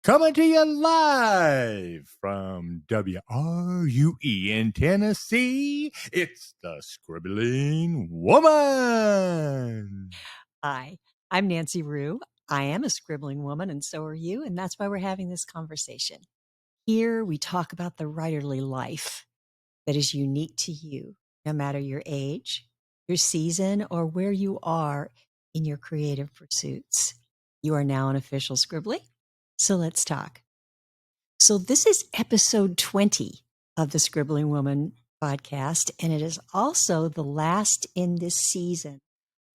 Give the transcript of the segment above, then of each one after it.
Coming to you live from WRUE in Tennessee, it's the Scribbling Woman. Hi, I'm Nancy Rue. I am a scribbling woman, and so are you, and that's why we're having this conversation. Here, we talk about the writerly life that is unique to you, no matter your age, your season, or where you are in your creative pursuits. You are now an official scribbly, so let's talk. So, this is episode 20 of the Scribbling Woman podcast, and it is also the last in this season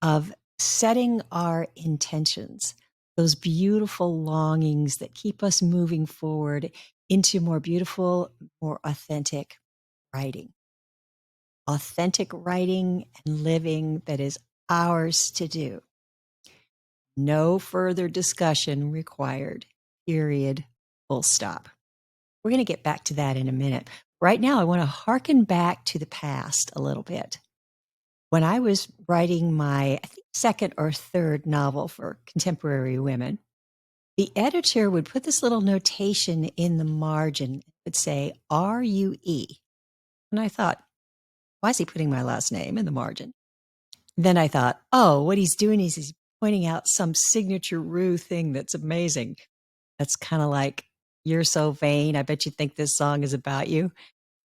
of setting our intentions, those beautiful longings that keep us moving forward into more beautiful, more authentic writing. Authentic writing and living that is ours to do. No further discussion required. Period. Full stop. We're going to get back to that in a minute. Right now, I want to hearken back to the past a little bit. When I was writing my, I think, second or third novel for contemporary women, the editor would put this little notation in the margin. It would say RUE. And I thought, why is he putting my last name in the margin? Then I thought, oh, what he's doing is he's pointing out some signature Rue thing that's amazing. That's kind of like, you're so vain. I bet you think this song is about you.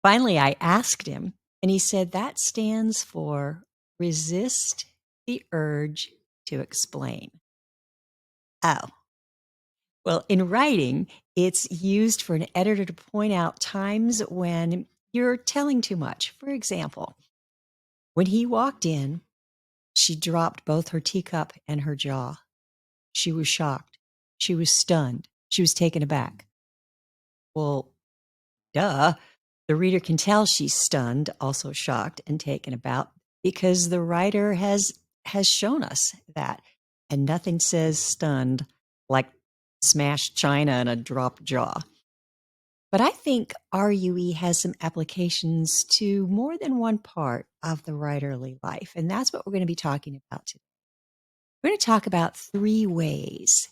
Finally, I asked him, and he said that stands for resist the urge to explain. Oh, well, in writing, it's used for an editor to point out times when you're telling too much. For example, when he walked in, she dropped both her teacup and her jaw. She was shocked. She was stunned. She was taken aback. Well, duh. The reader can tell she's stunned, also shocked and taken aback, because the writer has shown us that. And nothing says stunned like smashed china and a dropped jaw. But I think RUE has some applications to more than one part of the writerly life. And that's what we're going to be talking about today. We're going to talk about 3 ways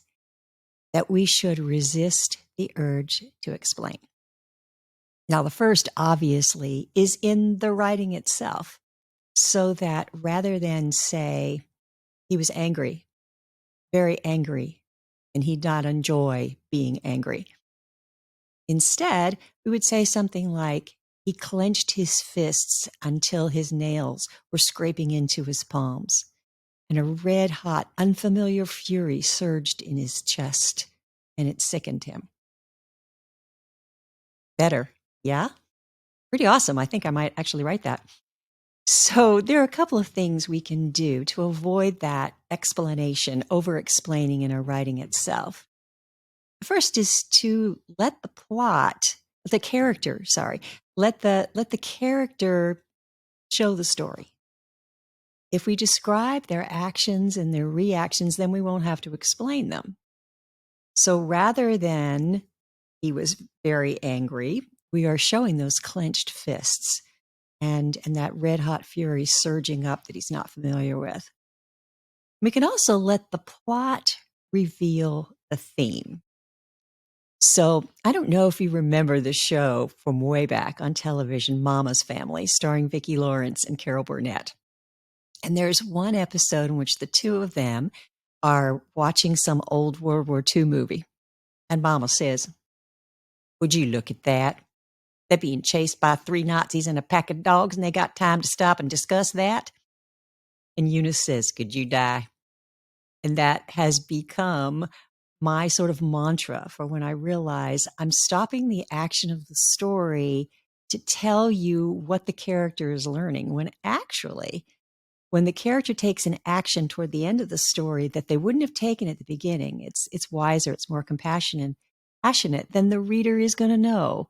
that we should resist the urge to explain. Now, the first, obviously, is in the writing itself, so that rather than say he was angry, very angry, and he'd not enjoy being angry, instead, we would say something like, he clenched his fists until his nails were scraping into his palms, and a red hot, unfamiliar fury surged in his chest, and it sickened him. Better, yeah? Pretty awesome. I think I might actually write that. So there are a couple of things we can do to avoid that explanation, over-explaining in our writing itself. The first is to let the character show the story. If we describe their actions and their reactions, then we won't have to explain them. So rather than he was very angry, we are showing those clenched fists and that red hot fury surging up that he's not familiar with. We can also let the plot reveal the theme. So I don't know if you remember the show from way back on television, Mama's Family, starring Vicki Lawrence and Carol Burnett. And there's one episode in which the two of them are watching some old World War II movie. And Mama says, would you look at that? They're being chased by 3 Nazis and a pack of dogs, and they got time to stop and discuss that? And Eunice says, could you die? And that has become my sort of mantra for when I realize I'm stopping the action of the story to tell you what the character is learning, when actually, when the character takes an action toward the end of the story that they wouldn't have taken at the beginning, it's wiser, it's more compassionate, then the reader is going to know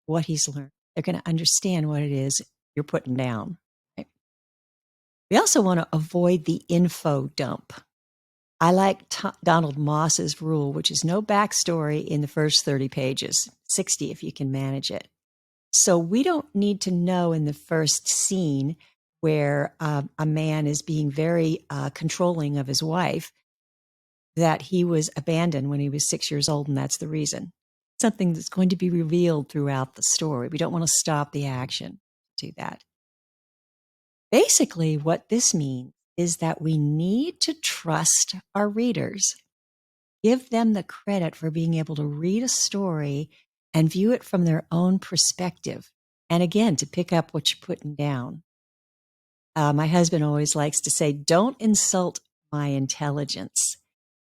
what he's learned. They're going to understand what it is you're putting down. Right? We also want to avoid the info dump. I like Donald Moss's rule, which is no backstory in the first 30 pages, 60 if you can manage it. So we don't need to know in the first scene where a man is being very controlling of his wife, that he was abandoned when he was 6 years old, and that's the reason. Something that's going to be revealed throughout the story. We don't want to stop the action to do that. Basically, what this means is that we need to trust our readers. Give them the credit for being able to read a story and view it from their own perspective. And again, to pick up what you're putting down. My husband always likes to say, don't insult my intelligence.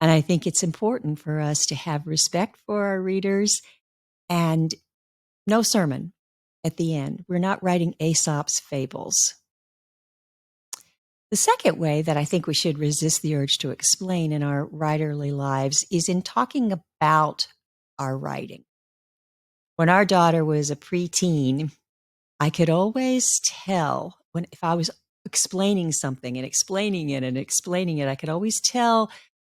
And I think it's important for us to have respect for our readers and no sermon at the end. We're not writing Aesop's fables. The second way that I think we should resist the urge to explain in our writerly lives is in talking about our writing. When our daughter was a preteen, I could always tell if I was explaining something and explaining it and explaining it, I could always tell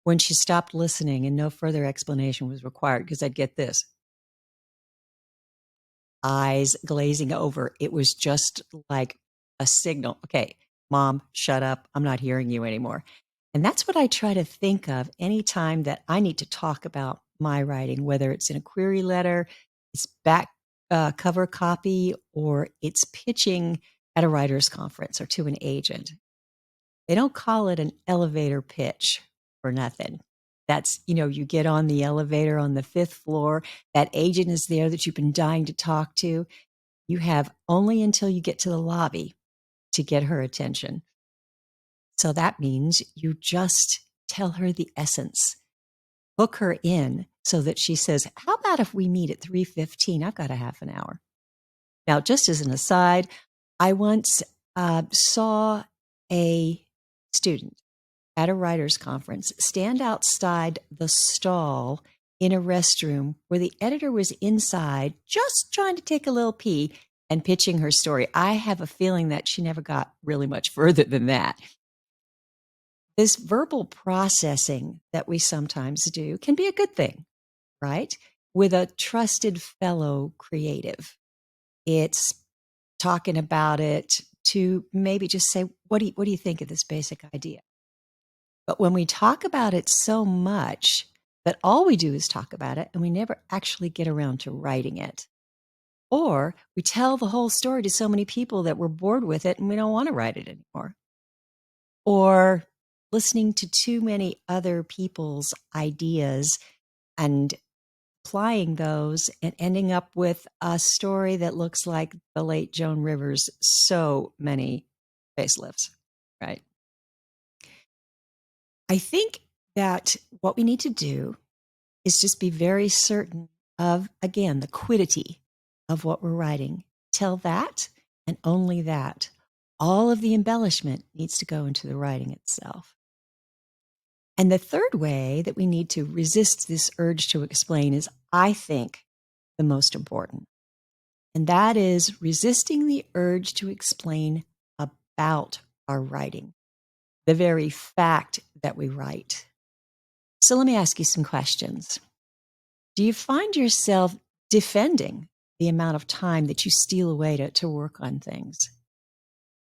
when she stopped listening and no further explanation was required, because I'd get this. Eyes glazing over. It was just like a signal. Okay, Mom, shut up. I'm not hearing you anymore. And that's what I try to think of anytime that I need to talk about my writing, whether it's in a query letter, it's back cover copy, or it's pitching at a writer's conference or to an agent. They don't call it an elevator pitch for nothing. That's, you get on the elevator on the 5th floor. That agent is there that you've been dying to talk to. You have only until you get to the lobby to get her attention. So that means you just tell her the essence, hook her in so that she says, how about if we meet at 3:15? I've got a half an hour. Now, just as an aside, I once saw a student at a writer's conference stand outside the stall in a restroom where the editor was inside just trying to take a little pee and pitching her story. I have a feeling that she never got really much further than that. This verbal processing that we sometimes do can be a good thing, right? With a trusted fellow creative. It's talking about it to maybe just say, what do you think of this basic idea? But when we talk about it so much that all we do is talk about it and we never actually get around to writing it, or we tell the whole story to so many people that we're bored with it and we don't want to write it anymore, or listening to too many other people's ideas and applying those and ending up with a story that looks like the late Joan Rivers' so many facelifts, right? I think that what we need to do is just be very certain of, again, the quiddity of what we're writing. Tell that and only that. All of the embellishment needs to go into the writing itself. And the third way that we need to resist this urge to explain is, I think, the most important. And that is resisting the urge to explain about our writing, the very fact that we write. So let me ask you some questions. Do you find yourself defending the amount of time that you steal away to work on things?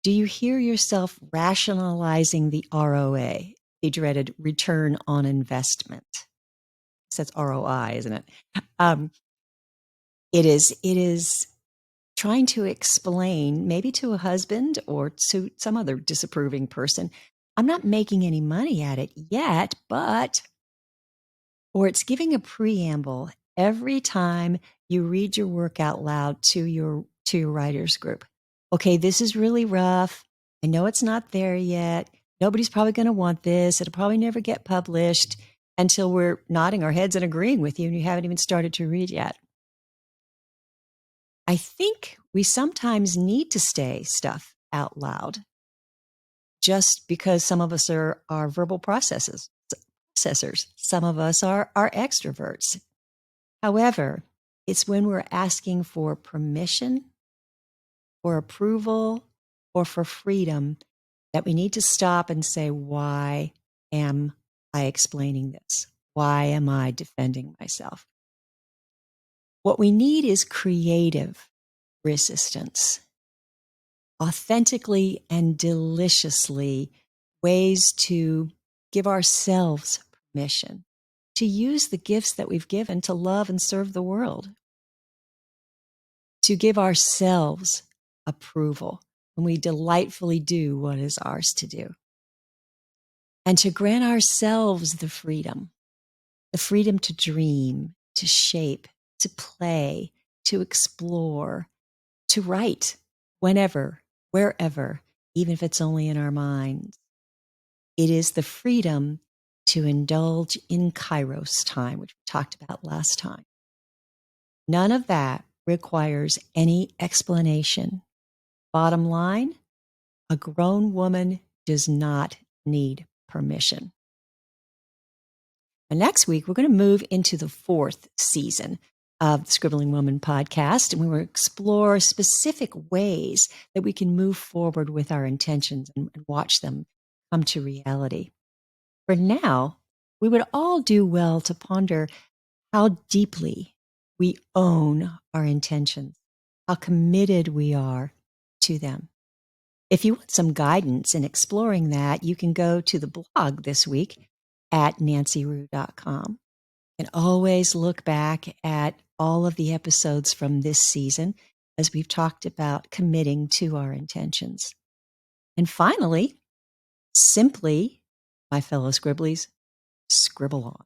Do you hear yourself rationalizing the ROA, the dreaded return on investment? That's ROI, isn't it? It is trying to explain, maybe to a husband or to some other disapproving person, I'm not making any money at it yet, but, or it's giving a preamble every time you read your work out loud to your writers group. Okay, this is really rough. I know it's not there yet. Nobody's probably going to want this. It'll probably never get published until we're nodding our heads and agreeing with you and you haven't even started to read yet. I think we sometimes need to say stuff out loud just because some of us are verbal processors. Some of us are extroverts. However, it's when we're asking for permission, for approval, or for freedom that we need to stop and say, why am I explaining this? Why am I defending myself? What we need is creative resistance, authentically and deliciously ways to give ourselves permission to use the gifts that we've given to love and serve the world, to give ourselves approval when we delightfully do what is ours to do, and to grant ourselves the freedom to dream, to shape, to play, to explore, to write whenever, wherever, even if it's only in our minds. It is the freedom to indulge in Kairos time, which we talked about last time. None of that requires any explanation. Bottom line, a grown woman does not need permission. And next week, we're going to move into the 4th season of the Scribbling Woman podcast, and we will explore specific ways that we can move forward with our intentions and watch them come to reality. For now, we would all do well to ponder how deeply we own our intentions, how committed we are to them. If you want some guidance in exploring that, you can go to the blog this week at nancyrue.com. You can always look back at all of the episodes from this season as we've talked about committing to our intentions. And finally, simply, my fellow scribblies, scribble on.